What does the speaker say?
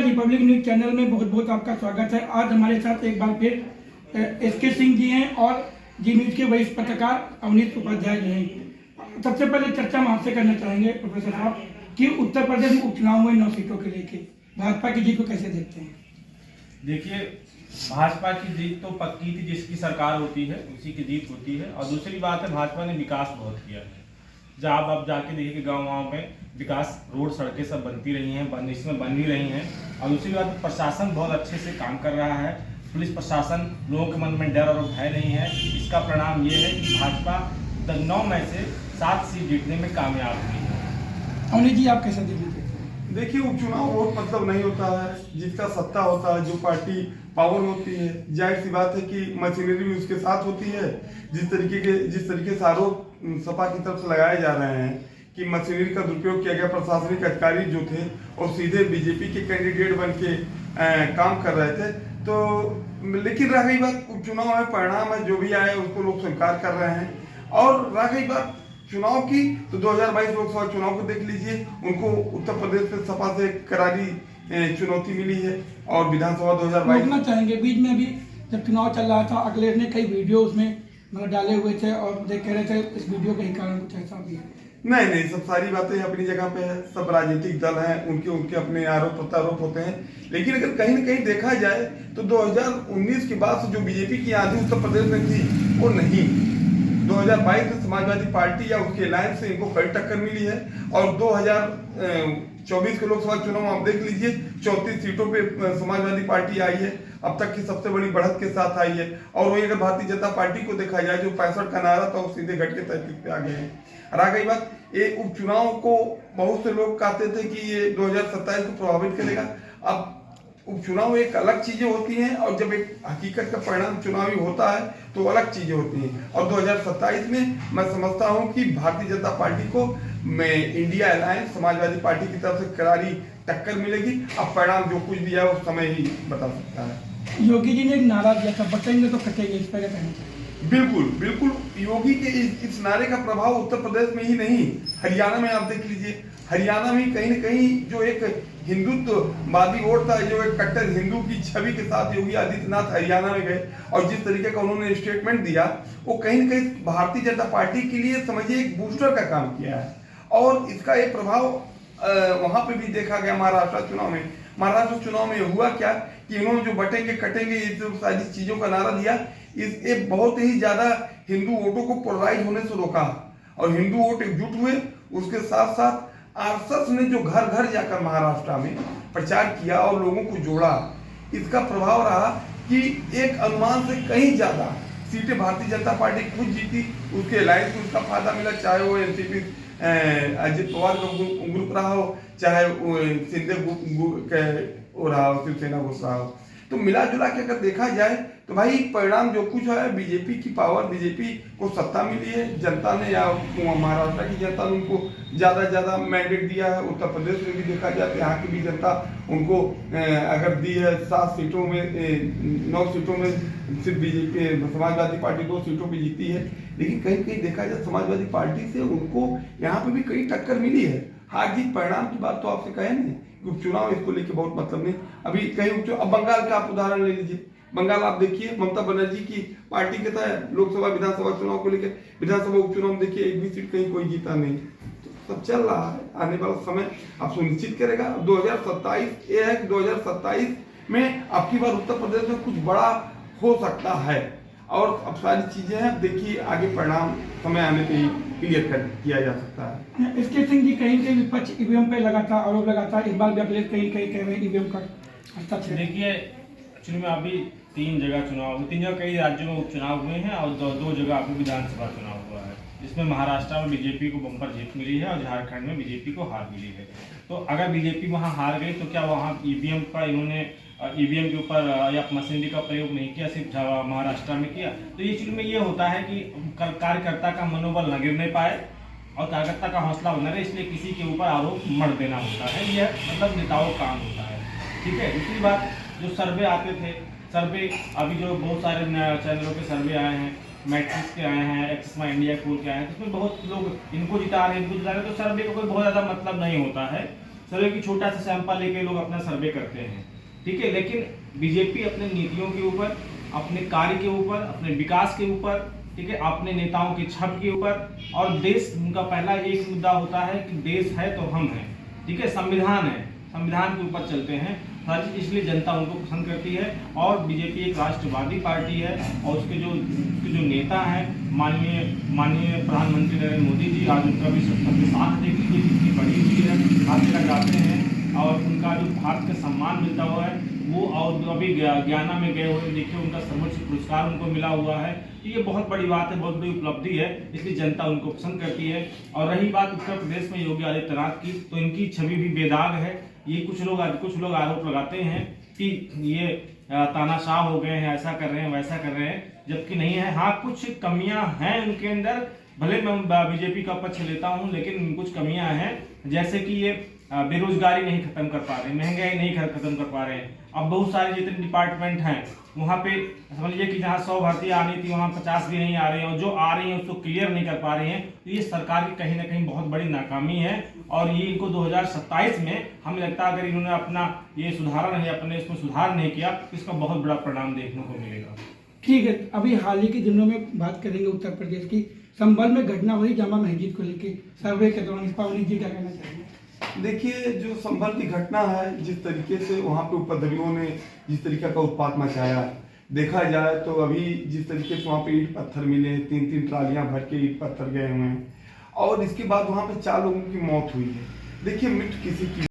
Republic news channel में बहुत बहुत आपका स्वागत है। आज हमारे साथ एक बार फिर एसके सिंह जी हैं और जी न्यूज के वरिष्ठ पत्रकार अवनीत उपाध्याय जी हैं। सबसे पहले चर्चा हम आपसे करना चाहेंगे प्रोफेसर साहब कि उत्तर प्रदेश में उपचुनाव हुए 9 सीटों के लेके भाजपा की जीत को कैसे देखते हैं? देखिए, भाजपा की जीत तो पक्की थी, जिसकी सरकार होती है उसी की जीत होती है। और दूसरी बात है, भाजपा ने विकास बहुत किया है। जब आप जाके देखिए कि गाँव में विकास, रोड, सड़कें सब बनती रही हैं, इसमें बन भी रही हैं। और दूसरी बात, प्रशासन बहुत अच्छे से काम कर रहा है। पुलिस प्रशासन, लोगों के मन में डर और भय नहीं है। इसका परिणाम ये है कि भाजपा 9 में से 7 सीट जीतने में कामयाब हुई है। अवनीत जी, आप कैसे देखते हैं? देखिए, उपचुनाव वोट मतलब नहीं होता है। जिसका सत्ता होता है, जो पार्टी पावर होती है, जाहिर सी बात है कि मशीनरी भी उसके साथ होती है। जिस तरीके से आरोप सपा की तरफ से लगाए जा रहे हैं कि मशीनरी का दुरुपयोग किया गया, प्रशासनिक अधिकारी जो थे और सीधे बीजेपी के कैंडिडेट बन के काम कर रहे थे। तो लेकिन रह गई बात, उपचुनाव है, परिणाम है, जो भी आए उसको लोग स्वीकार कर रहे हैं। और रह गई बात चुनाव की, तो 2022 लोकसभा चुनाव को देख लीजिए। उनको उत्तर प्रदेश में सपा से करारी चुनौती मिली है। और विधानसभा 2022 रोकना चाहेंगे, बीच में भी जब चुनाव चल रहा था अखिलेश ने कई वीडियो उसमें मतलब डाले हुए थे और कह रहे थे इस वीडियो के ही कारण कुछ ऐसा भी है। नहीं, सब सारी बातें अपनी जगह पे है। सब राजनीतिक दल हैं, उनके अपने आरोप प्रत्यारोप होते हैं। लेकिन अगर कहीं न कहीं देखा जाए तो 2019 के बाद से जो बीजेपी की आंधी उत्तर प्रदेश में थी वो नहीं। 2022 में समाजवादी पार्टी या उसके अलायंस से इनको कड़ी टक्कर मिली है। और 2024 के लोकसभा चुनाव आप देख लीजिए, 34 सीटों पे समाजवादी पार्टी आई है, अब तक की सबसे बड़ी बढ़त के साथ आई है। और वही अगर भारतीय जनता पार्टी को देखा जाए, जो 65 का नारा था वो सीधे घट के 33 पे आ गए हैं। रह गई बात, ये उपचुनाव को बहुत से लोग कहते थे कि ये 2027 को प्रभावित करेगा। अब उपचुनाव एक अलग चीजें होती हैं और जब एक हकीकत का परिणाम चुनावी होता है तो अलग चीजें होती हैं। और 2027 में मैं समझता हूं कि भारतीय जनता पार्टी को इंडिया अलायंस समाजवादी पार्टी की तरफ से करारी टक्कर मिलेगी। अब परिणाम जो कुछ भी है वो समय ही बता सकता है। योगी जी ने एक नारा दिया था, बचेंगे तो कटेंगे, इस पर क्या कहना चाहिए? बिल्कुल योगी के इस नारे का प्रभाव उत्तर प्रदेश में ही नहीं, हरियाणा में आप देख लीजिए। हरियाणा में कहीं न कहीं जो एक हिंदुत्ववादी वोट था, जो एक कट्टर हिंदू की छवि के साथ योगी आदित्यनाथ हरियाणा में गए और जिस तरीके का उन्होंने स्टेटमेंट दिया, वो कहीं न कहीं भारतीय जनता पार्टी के लिए समझिए एक बूस्टर का काम किया है। और इसका एक प्रभाव वहां पे भी देखा गया महाराष्ट्र चुनाव में। महाराष्ट्र चुनाव में हुआ क्या कि इन्होंने जो बटेंगे कटेंगे ये जो सारी चीजों का नारा दिया, ये बहुत ही ज्यादा हिंदू वोटों को पोलराइज होने से रोका। और हिंदू वोट एकजुट हुए। उसके साथ साथ आरएसएस ने जो घर घर जाकर महाराष्ट्र में प्रचार किया और लोगों को जोड़ा, इसका प्रभाव रहा कि एक अनुमान से कहीं ज्यादा सीटें भारतीय जनता पार्टी खुद जीती। उसके अलायंस को उसका फायदा मिला, चाहे वो एनसीपी अजित पवार का ग्रुप रहा हो, चाहे शिंदे रहा हो, शिवसेना ग्रुप रहा हो। तो मिला जुला के अगर देखा जाए तो भाई परिणाम जो कुछ है, बीजेपी की पावर, बीजेपी को सत्ता मिली है। जनता ने या महाराष्ट्र की जनता ने उनको ज्यादा मैंडेट दिया है। उत्तर प्रदेश में भी देखा जाए तो यहाँ की भी जनता उनको अगर दी है 7 सीटों में, 9 सीटों में सिर्फ बीजेपी समाजवादी पार्टी 2 सीटों पर जीती है। लेकिन कहीं बदेखा जाए समाजवादी पार्टी से उनको यहाँ पे भी कई टक्कर मिली है। हार जीत परिणाम की बात तो आपसे कहे नहीं, उपचुनाव इसको लेके बहुत मतलब नहीं। अभी कहीं अब बंगाल का आप उदाहरण ले लीजिए। बंगाल आप देखिए, ममता बनर्जी की पार्टी के तहत लोकसभा विधानसभा चुनाव को लेकर विधानसभा उपचुनाव देखिए, एक भी सीट कहीं कोई जीता नहीं। तो सब चल रहा है, आने वाला समय आप सुनिश्चित करेगा। 2027 ये है कि 2027 में आपकी बार उत्तर प्रदेश में कुछ बड़ा हो सकता है। और अब सारी चीजें हैं, देखिए आगे परिणाम समय आने पे ही क्लियर कर किया जा सकता है। एसके सिंह जी, कहीं विपक्ष ईवीएम पे लगातार आरोप लगाता है, इस बार भी अखिलेश कहीं कह रहे हैं ईवीएम का हस्ताक्षर। देखिए, एक्चुअली में अभी 3 जगह चुनाव हुए, 3 जगह कई राज्यों में उपचुनाव हुए हैं और 2 जगह अभी विधानसभा चुनाव हुआ है। इसमें महाराष्ट्र में बीजेपी को बम्पर जीत मिली है और झारखंड में बीजेपी को हार मिली है। तो अगर बीजेपी वहाँ हार गई तो क्या वहाँ ईवीएम का इन्होंने ईवीएम के ऊपर या मशीनरी का प्रयोग नहीं किया, सिर्फ महाराष्ट्र में किया? तो ये चीज में ये होता है कि कार्यकर्ता का मनोबल न गिरने पाए और कार्यकर्ता का हौसला बना रहे, इसलिए किसी के ऊपर आरोप मर देना होता है। यह मतलब नेताओं का काम होता है। ठीक है। दूसरी बात, जो सर्वे आते थे, सर्वे अभी जो बहुत सारे चैनलों के सर्वे आए हैं, मैट्रिक्स के आए हैं, एक्सिस माई इंडिया पोल के आए हैं, तो उसमें बहुत लोग इनको जिता रहे हैं, इनको जिता रहे हैं, तो सर्वे का कोई बहुत ज़्यादा मतलब नहीं होता है। सर्वे की छोटा सा सैंपल लेके लोग अपना सर्वे करते हैं, ठीक है। लेकिन बीजेपी अपने नीतियों के ऊपर, अपने कार्य के ऊपर, अपने विकास के ऊपर, ठीक है, अपने नेताओं की छवि के ऊपर, और देश, उनका पहला एक मुद्दा होता है कि देश है तो हम हैं, ठीक है, संविधान है, संविधान के ऊपर चलते हैं, इसलिए जनता उनको पसंद करती है। और बीजेपी एक राष्ट्रवादी पार्टी है, और उसके जो नेता हैं माननीय प्रधानमंत्री नरेंद्र मोदी जी, आज उनका भी सबके साथ देख लीजिए कितनी बड़ी हुई है, हर जगह जाते हैं, और उनका जो भारत का सम्मान मिलता हुआ है वो, और अभी गयाना में गए हुए देखिए उनका सर्वोच्च पुरस्कार उनको मिला हुआ है। ये बहुत बड़ी बात है, बहुत बड़ी उपलब्धि है, इसलिए जनता उनको पसंद करती है। और रही बात उत्तर प्रदेश में योगी आदित्यनाथ की, तो इनकी छवि भी बेदाग है। ये कुछ लोग आरोप लगाते हैं कि ये तानाशाह हो गए हैं, ऐसा कर रहे हैं, वैसा कर रहे हैं, जबकि नहीं है। हाँ, कुछ कमियां हैं उनके अंदर, भले मैं बीजेपी का पक्ष लेता हूं, लेकिन कुछ कमियां हैं, जैसे कि ये बेरोजगारी नहीं खत्म कर पा रहे, महंगाई नहीं खत्म कर पा रहे हैं। अब बहुत सारे जितने डिपार्टमेंट हैं वहाँ पे समझ लीजिए कि जहाँ 100 भर्तियाँ आनी थी वहाँ 50 भी नहीं आ रही हैं, और जो आ रही हैं उसको क्लियर नहीं कर पा रही हैं। तो ये सरकार की कहीं ना कहीं बहुत बड़ी नाकामी है, और ये इनको 2027 में हमें लगता है अगर इन्होंने अपना ये सुधारा नहीं, अपने इसमें सुधार नहीं किया, तो इसका बहुत बड़ा परिणाम देखने को मिलेगा। ठीक है, अभी हाल ही के दिनों में बात करेंगे उत्तर प्रदेश की, संभल में घटना हुई जामा मस्जिद को लेकर, सर्वे के दौरान इस पर अवनीत जी क्या कहना चाहिए? देखिए, जो संभल की घटना है, जिस तरीके से वहाँ पे उपद्रवियों ने जिस तरीके का उत्पात मचाया, देखा जाए तो अभी जिस तरीके से वहाँ पे ईंट पत्थर मिले, 3-3 ट्रालियां भर के ईंट पत्थर गए हुए हैं, और इसके बाद वहाँ पे 4 लोगों की मौत हुई है। देखिए, मृत्यु किसी की